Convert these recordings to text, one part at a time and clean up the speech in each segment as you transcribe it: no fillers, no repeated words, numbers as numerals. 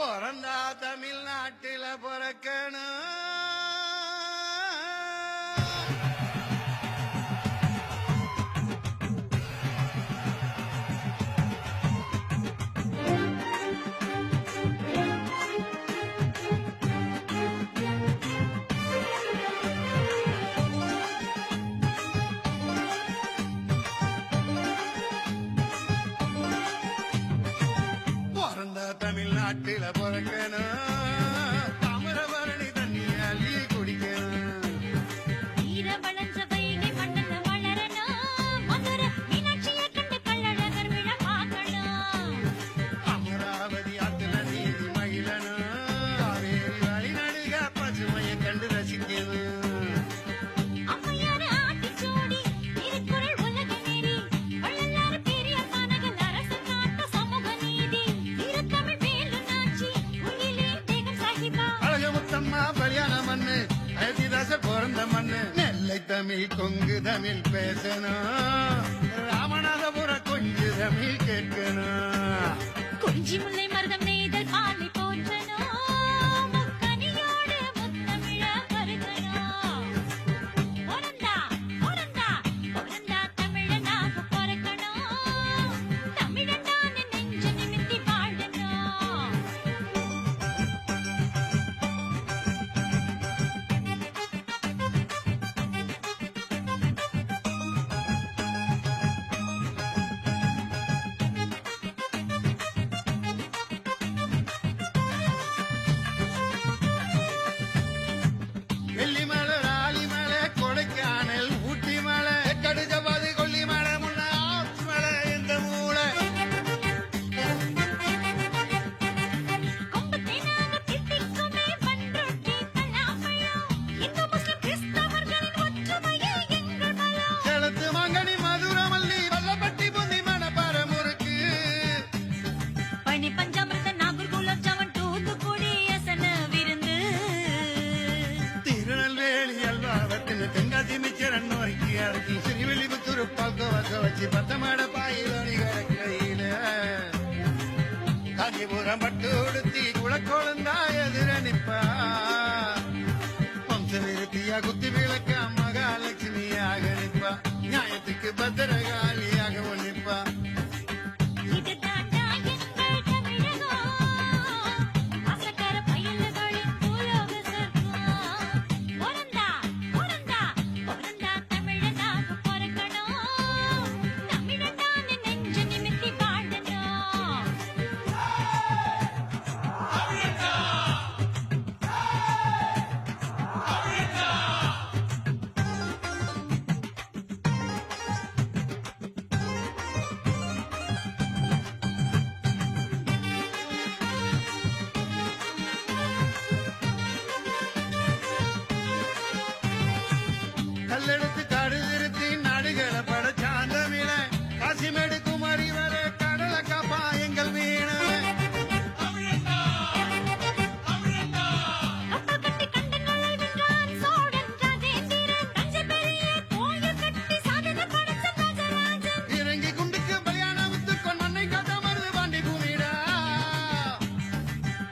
பிறந்தா தமிழ்நாட்டில பிறக்கணும். தமிழ்நாட்டில பிறக்கணும். தாமிரபரணி தண்ணி அள்ளி குடிக்கணும். வீரவளஞ்ச வைகை மண்ணில் வளரணும். மதுரை மீனாட்சியை கண்டு கள்ளழகர் விழ பார்க்கணும். அமராவதி ஆத்துல நீதி மகிழணும். காவேரி வழி நடுக பசுமையை கண்டு ரசிக்கணும். அம்மையார் ஆத்திச்சூடி திருக்குறள் உலக நெறி வள்ளலார் பெரியார் கானகல் அரசு காட்ட சமூக நீதி வீரத்தமிழ் வேலுநாச்சி உயிலே பேகம் சாஹிபா அழகமுத்தம்மா பலியான மண்ணு அயோத்திதாசர் பிறந்த மண்ணு. நெல்லை தமிழ் கொங்கு தமிழ் பேசணும். ராமநாதபுர கொஞ்சு தமிழ் கேட்கணும். குறிஞ்சி முல்லை மருதம் நெய்தல் பாலை போற்றணும். முக்கனியோடு முத்தமிழ பருகணும். பொறந்தா பொறந்தா பொறந்தா தமிழனாக பிறக்கணும். தமிழன்தான் நெஞ்ச நிமித்தி வாழணும். வெள்ளிமலை ராலிமலை கொடைக்கானல் ஊட்டி மலை கடுஜபாதி கொல்லிமலை முன்ன ஆத்து மலை எந்த மூளை. கொம்பத்தேனாக தித்திக்குமே பண்ருட்டி பலாப்பழம். இந்து முஸ்லிம் கிறிஸ்தவர்களின் ஒற்றுமையே எங்கள் பலம். செலத்து மங்கனி மதுரமல்லி வல்லப்பட்டி புந்தி மணப்பாற முறுக்கு. பழனி பஞ்சாமிர்த நாகூர் குலாப் ஜாமுன் தூத்துக்குடி அசன விருந்து. திருநெல்வேலி அல்வாவத்தில் தென்காசி மிச்சரன் நோய்க்கு அடக்கி ஸ்ரீவில்லிபுத்தூர் பால்கோ வச வச்சு பத்தமாட பாயிலோனி கடற்கையில காஞ்சிபுரம் பட்டு உடுத்தி குளக்கோளந்தா எதிர நிப்பா. வம்ச நிறுத்தியா குத்தி விளக்க மகாலட்சுமியாக நிப்பா. நியாயத்துக்கு பத்திரகாளியாக நிப்பா. இதுதாண்டா எங்கள் தமிழகம். அசக்கர பயல்களின் பூலோக சொர்க்கம். பொறந்தா பொறந்தா பொறந்தா தமிழனாக பிறக்கணும். தமிழன்தான் நெஞ்ச நிமித்தி வாழணும். கல்லெடுத்து காடு திருத்தி நாடுகளை படைச்சாந்தமிழ காசிமேடு குமரி வர கடலை காப்பா எங்கள் மீன. கப்பல் கட்டி கண்டங்களை வென்றான் சோழன் ராஜேந்திரன். தஞ்சை பெரிய கோயில் கட்டி சாதனை படைச்ச ராஜராஜன். இறங்கி குண்டுக்கு பலியான முத்துக்கொன் மண்ணை காட்ட மருது பாண்டி பூமிடா.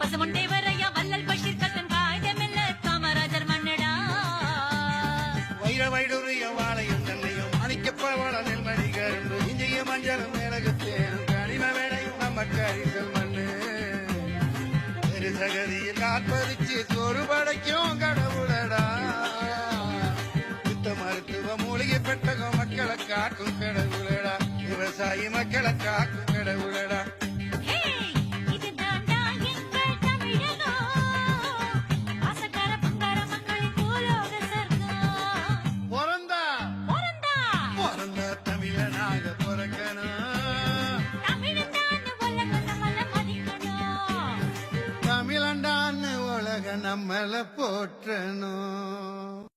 பசுமன் தேவரையா வள்ளல் பஷீர் கத்தன் காயமில்ல காமராஜர் மன்னடா. வைர வைடூரிய வாழையும் தென்னையும் அணிக்கப்பவள நெல்மணி கரும்பு இஞ்சியும் மஞ்சளும் மிளகுத்தேனும் கனிம வேடையும் நம்ம கரிசல் மண்ணு. பெருசகதியில் காற்பறிச்சு சோறு படைக்கும் கடவுளடா. யுத்த மருத்துவ மூலிகை பெட்டகம் மக்களை காக்கும் கடவுளடா. விவசாயி மக்களை காக்கும் கடவுளடா. ஹே இதுதாண்டா எங்கள் தமிழகம். ஆசக்கார பங்கார மக்களின் பூலோக சொர்க்கம். பிறந்தா பொறந்தா பிறந்த தமிழனாக பிறக்கணும். தமிழன்தான் உலகம் நம்மள மதிக்கணும். தமிழண்டான்னு உலக நம்மள போற்றணும்.